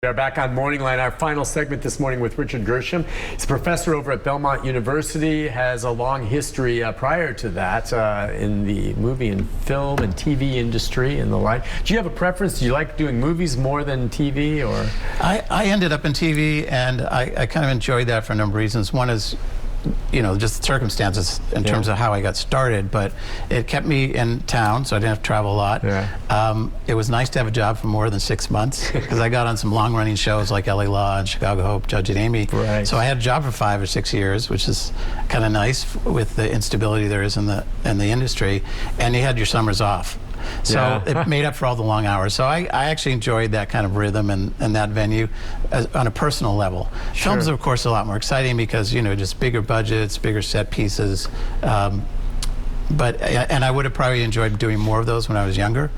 We are back on Morning Line, our final segment this morning with Richard Gershman. He's a professor over at Belmont University, has a long history prior to that in the movie and film and TV industry and the like. Do you have a preference? Do you like doing movies more than TV? Or I ended up in TV, and I kind of enjoyed that for a number of reasons. One is, you know, just circumstances in terms of how I got started, but it kept me in town, so I didn't have to travel a lot. It was nice to have a job for more than 6 months, because I got on some long-running shows like LA Law and Chicago Hope, Judge and Amy. So I had a job for 5 or 6 years, which is kind of nice with the instability there is in the industry, and you had your summers off. So it made up for all the long hours. So I actually enjoyed that kind of rhythm and that venue on a personal level. Films, of course, are a lot more exciting because, you know, just bigger budgets, bigger set pieces. And I would have probably enjoyed doing more of those when I was younger.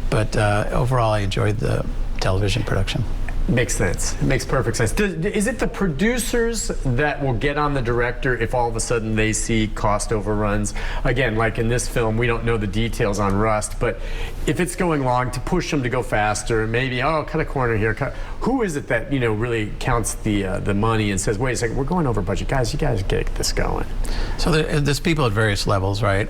But overall, I enjoyed the television production. Makes sense. It makes perfect sense. Is it the producers that will get on the director if all of a sudden they see cost overruns? Again, like in this film, we don't know the details on Rust, but if it's going long, to push them to go faster, maybe, oh, cut a corner here. Who is it that, you know, really counts the money and says, wait a second, we're going over budget. Guys, you guys get this going. So there's people at various levels, right?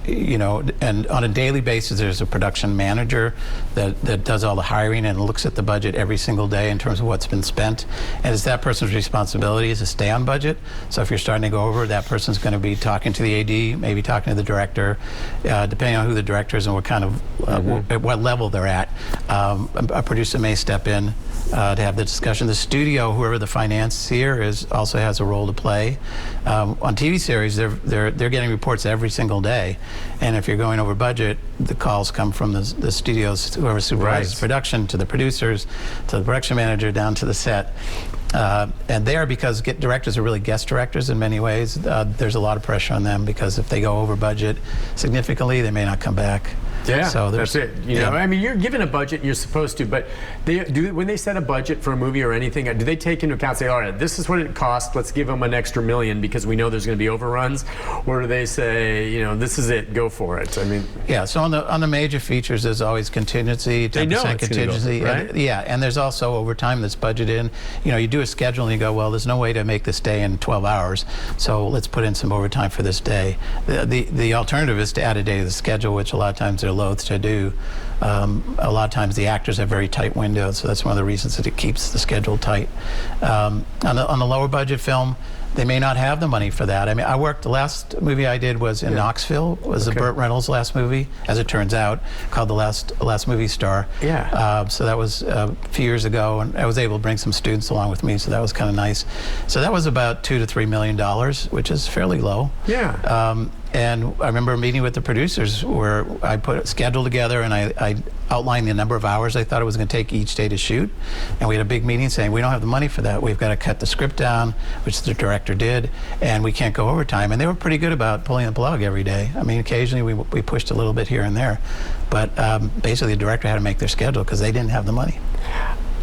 You know, and on a daily basis, there's a production manager that does all the hiring and looks at the budget every single day in terms of what's been spent, and it's that person's responsibility to stay on budget. So if you're starting to go over, that person's going to be talking to the AD, maybe talking to the director, depending on who the director is and what kind of at what level they're at. A producer may step in to have the discussion. The studio, whoever the financier is, also has a role to play. On TV series, they're getting reports every single day, and if you're going over budget, the calls come from the studios, whoever supervises production, to the producers, to the production manager, down to the set. And there, because directors are really guest directors in many ways, there's a lot of pressure on them, because if they go over budget significantly, they may not come back. So that's it. You know, I mean, you're given a budget, you're supposed to, but when they set a budget for a movie or anything, do they take into account, say, all right, this is what it costs, let's give them an extra $1 million because we know there's going to be overruns? Or do they say, you know, this is it, go for it? I mean, so on the major features, there's always contingency, 10% contingency. Right? And there's also overtime that's budgeted in. You know, you do a schedule and you go, well, there's no way to make this day in 12 hours, so let's put in some overtime for this day. The alternative is to add a day to the schedule, which a lot of times they're loath to do. A lot of times the actors have very tight windows, so that's one of the reasons that it keeps the schedule tight. On the lower budget film, they may not have the money for that. I mean, the last movie I did was in Knoxville, was the Burt Reynolds' last movie, as it turns out, called The Last Movie Star. So that was a few years ago, and I was able to bring some students along with me, so that was kind of nice. So that was about $2 to $3 million, which is fairly low. And I remember meeting with the producers where I put a schedule together and I outlined the number of hours I thought it was going to take each day to shoot. And we had a big meeting saying, we don't have the money for that. We've got to cut the script down, which the director did, and we can't go overtime. And they were pretty good about pulling the plug every day. I mean, occasionally we pushed a little bit here and there. But basically the director had to make their schedule because they didn't have the money.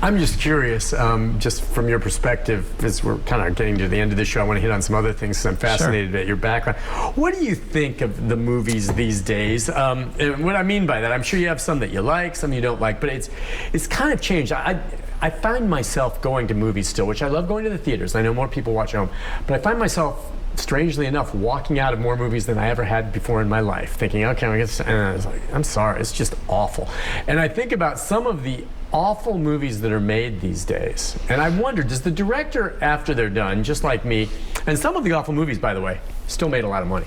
I'm just curious, just from your perspective, as we're kind of getting to the end of this show, I want to hit on some other things because I'm fascinated at your background. What do you think of the movies these days? And what I mean by that, I'm sure you have some that you like, some you don't like, but it's kind of changed. I find myself going to movies still, which I love going to the theaters. I know more people watch at home, but I find myself, strangely enough, walking out of more movies than I ever had before in my life, thinking, okay, I guess, and I was like, I'm sorry, it's just awful. And I think about some of the awful movies that are made these days, and I wonder, does the director, after they're done, just like me, and some of the awful movies, by the way, still made a lot of money.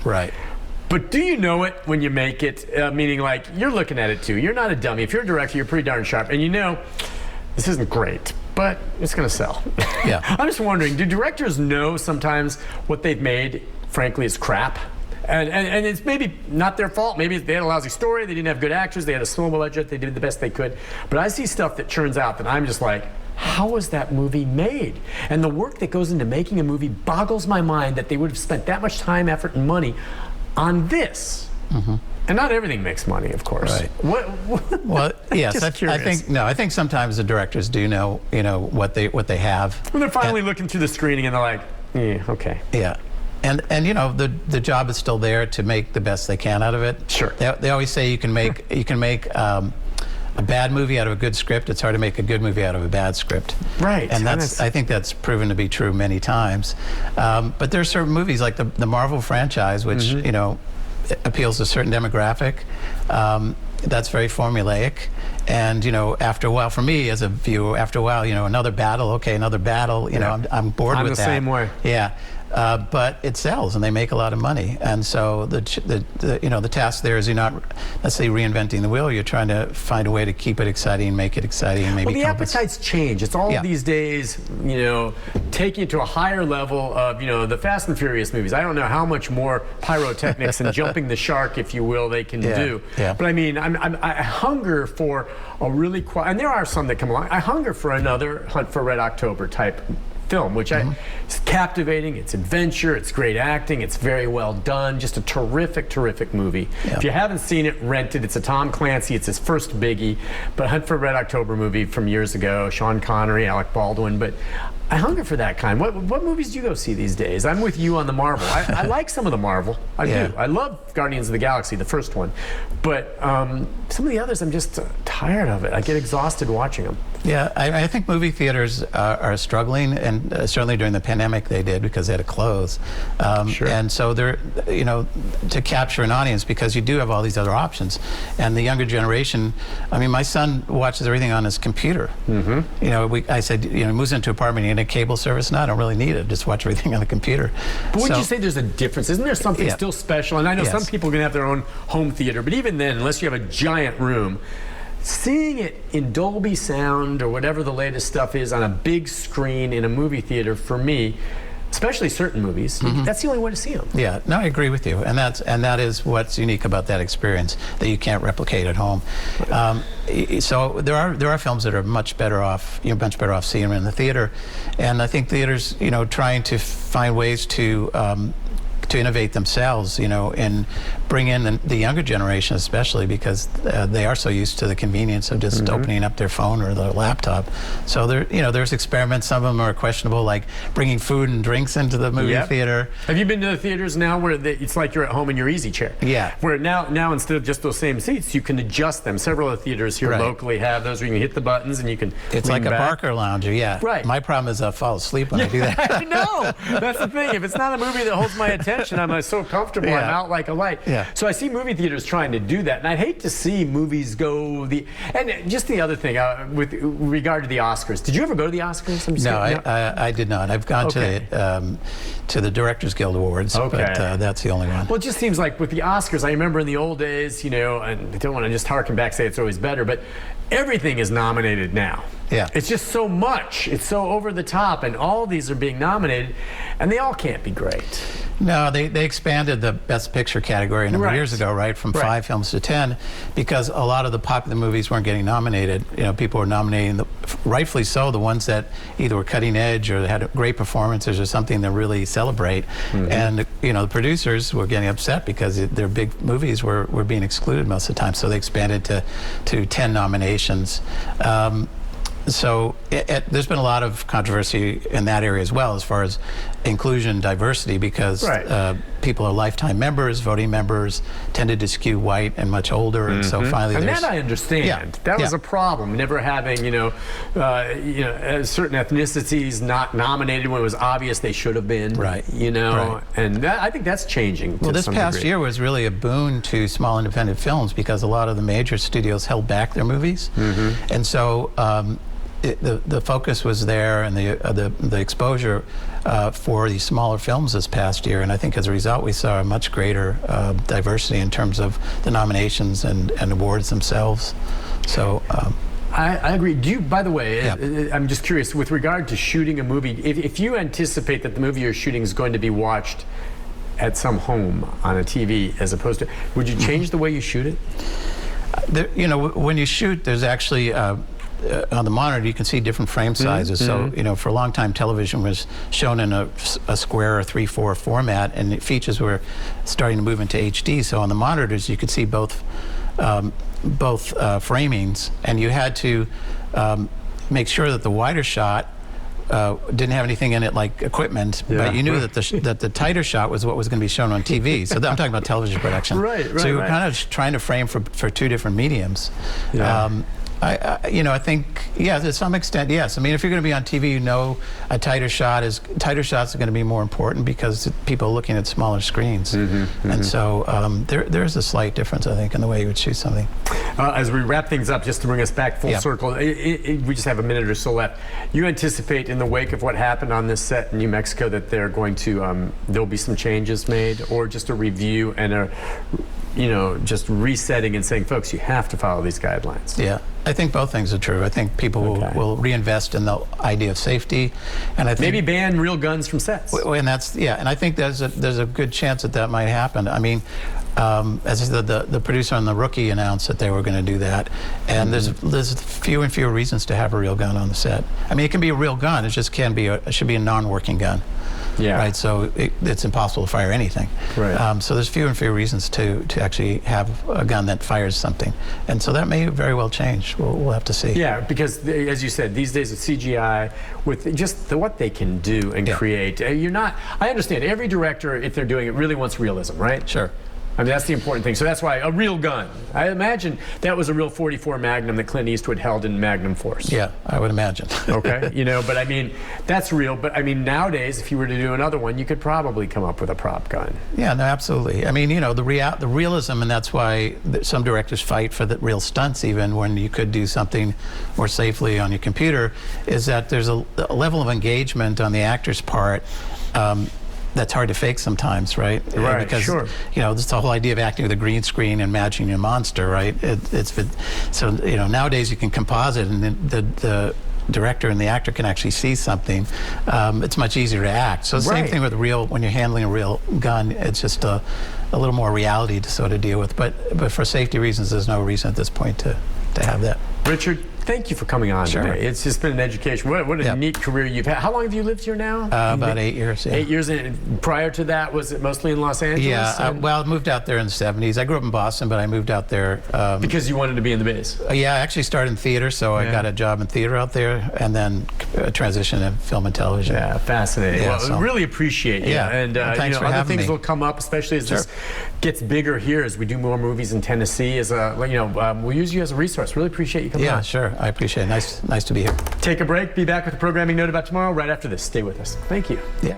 But do you know it when you make it? Meaning, like, you're looking at it too. You're not a dummy. If you're a director, you're pretty darn sharp, and you know, this isn't great, but it's going to sell. I'm just wondering, do directors know sometimes what they've made, frankly, is crap? And it's maybe not their fault. Maybe they had a lousy story, they didn't have good actors, they had a small budget, they did the best they could. But I see stuff that churns out that I'm just like, how was that movie made? And the work that goes into making a movie boggles my mind that they would have spent that much time, effort, and money on this. And not everything makes money, of course. Well, yes, I think sometimes the directors do know, you know, what they have. When they're finally looking through the screening and they're like, yeah, okay. And you know, the job is still there to make the best they can out of it. They always say you can make a bad movie out of a good script. It's hard to make a good movie out of a bad script. Right. And I think that's proven to be true many times. But there are certain movies like the Marvel franchise, which you know, appeals to a certain demographic. That's very formulaic, and you know, after a while, for me as a viewer, after a while, you know, another battle, another battle, you know, I'm bored with that. I'm the same way. Yeah. But it sells, and they make a lot of money. And so the task there is you're not, let's say, reinventing the wheel. You're trying to find a way to keep it exciting, make it exciting, and maybe. Well, the appetites change. It's all these days, you know, taking it to a higher level of, you know, the Fast and Furious movies. I don't know how much more pyrotechnics and jumping the shark, if you will, they can do. Yeah. But I mean, I hunger for a really quiet, and there are some that come along. I hunger for another Hunt for Red October type film, which it's captivating, it's adventure, it's great acting, it's very well done, just a terrific movie. If you haven't seen it, rent it. It's a Tom Clancy, it's his first biggie, but Hunt for Red October movie from years ago, Sean Connery, Alec Baldwin, but I hunger for that kind. What movies do you go see these days? I'm with you on the Marvel. I like some of the Marvel. I do. I love Guardians of the Galaxy, the first one. But some of the others, I'm just tired of it. I get exhausted watching them. Yeah, I think movie theaters are struggling, and certainly during the pandemic they did because they had to close. Sure. And so they're, you know, to capture an audience, because you do have all these other options. And the younger generation, I mean, my son watches everything on his computer. You know, I said, you know, he moves into an apartment, he had a cable service. No, I don't really need it. Just watch everything on the computer. But wouldn't you say there's a difference? Isn't there something still special? And I know some people are going to have their own home theater, but even then, unless you have a giant room, seeing it in Dolby Sound or whatever the latest stuff is on a big screen in a movie theater, for me, especially certain movies, that's the only way to see them. Yeah, no, I agree with you, and that is what's unique about that experience that you can't replicate at home. So there are films that are much better off, you know, much better off seeing them in the theater, and I think theaters, you know, trying to find ways to innovate themselves, you know, and bring in the younger generation, especially because they are so used to the convenience of just opening up their phone or their laptop. So there, you know, there's experiments. Some of them are questionable, like bringing food and drinks into the movie theater. Have you been to the theaters now where it's like you're at home in your easy chair? Yeah. Where now instead of just those same seats, you can adjust them. Several of the theaters here locally have those where you can hit the buttons and you can. It's like a Barker lounger, Right. My problem is I fall asleep when I do that. I know. That's the thing. If it's not a movie that holds my attention, I'm so comfortable. I'm out like a light. So I see movie theaters trying to do that, and I'd hate to see movies go and just the other thing with regard to the Oscars. Did you ever go to the Oscars? No, I did not. I've gone to the Directors Guild Awards, but that's the only one. Well, it just seems like with the Oscars, I remember in the old days, you know, and I don't want to just harken back, say it's always better, but everything is nominated now. Yeah. It's just so much. It's so over the top, and all these are being nominated, and they all can't be great. No, they expanded the Best Picture category a number of years ago, from 5 films to 10, because a lot of the popular movies weren't getting nominated. You know, people were nominating, rightfully so, the ones that either were cutting edge or had great performances or something to really celebrate. And, you know, the producers were getting upset because their big movies were being excluded most of the time, so they expanded to 10 nominations. So there's been a lot of controversy in that area as well, as far as inclusion, diversity, because people are lifetime members, voting members, tended to skew white and much older, and so finally. And that I understand. That was a problem. Never having certain ethnicities not nominated when it was obvious they should have been. You know, and I think that's changing. Well, this past year was really a boon to small independent films because a lot of the major studios held back their movies, and so. The focus was there, and the exposure for these smaller films this past year, and I think as a result we saw a much greater diversity in terms of the nominations and awards themselves. So. I agree. Do you, by the way, I'm just curious, with regard to shooting a movie, if you anticipate that the movie you're shooting is going to be watched at some home on a TV as opposed to, would you change the way you shoot it? You know, when you shoot, there's actually on the monitor you can see different frame sizes. So, you know, for a long time television was shown in a square or 3:4 format, and the features were starting to move into HD. So on the monitors you could see both framings, and you had to make sure that the wider shot didn't have anything in it like equipment, but you knew that the tighter shot was what was going to be shown on TV. So I'm talking about television production. So you were kind of trying to frame for two different mediums. I think, yeah, to some extent, yes. I mean, if you're going to be on TV, a tighter shots are going to be more important because people are looking at smaller screens. And so there's a slight difference, I think, in the way you would shoot something. As we wrap things up, just to bring us back full circle, we just have a minute or so left. You anticipate in the wake of what happened on this set in New Mexico that they're going to, there'll be some changes made, or just a review and just resetting and saying, folks, you have to follow these guidelines? Yeah, I think both things are true. I think people will reinvest in the idea of safety, and I think maybe ban real guns from sets. And and I think there's a good chance that might happen. I mean, as I said, the producer on The Rookie announced that they were going to do that, and there's fewer and fewer reasons to have a real gun on the set. I mean, it can be a real gun. It just should be a non-working gun. Yeah. Right. So it's impossible to fire anything. Right. So there's fewer and fewer reasons to actually have a gun that fires something, and so that may very well change. We'll have to see. Yeah, because as you said, these days with CGI, with just what they can do and create, I understand every director, if they're doing it, really wants realism, right? Sure. I mean, that's the important thing. So that's why a real gun. I imagine that was a real .44 Magnum that Clint Eastwood held in Magnum Force. Yeah, I would imagine. Okay, but I mean, that's real. But I mean, nowadays, if you were to do another one, you could probably come up with a prop gun. Yeah, no, absolutely. I mean, the realism, and that's why some directors fight for the real stunts, even when you could do something more safely on your computer, is that there's a level of engagement on the actor's part. That's hard to fake sometimes, right? Right, because, sure. This the whole idea of acting with a green screen and imagining a monster, right? So nowadays you can composite, and the director and the actor can actually see something. It's much easier to act. So the same thing with when you're handling a real gun, it's just a little more reality to sort of deal with. But for safety reasons, there's no reason at this point to have that. Richard, thank you for coming on today. It's just been an education. What a neat career you've had. How long have you lived here now? About 8 years. Yeah. 8 years. And prior to that, was it mostly in Los Angeles? Yeah. I moved out there in the 70s. I grew up in Boston, but I moved out there. Because you wanted to be in the biz? Yeah, I actually started in theater, so I got a job in theater out there, and then transitioned to film and television. Yeah, fascinating. Yeah, well, really appreciate you. Yeah, and thanks for other having things me. will come up, especially as this gets bigger here, as we do more movies in Tennessee. We'll use you as a resource. Really appreciate you coming on. Yeah, sure. I appreciate it. Nice to be here. Take a break. Be back with a programming note about tomorrow right after this. Stay with us. Thank you. Yeah.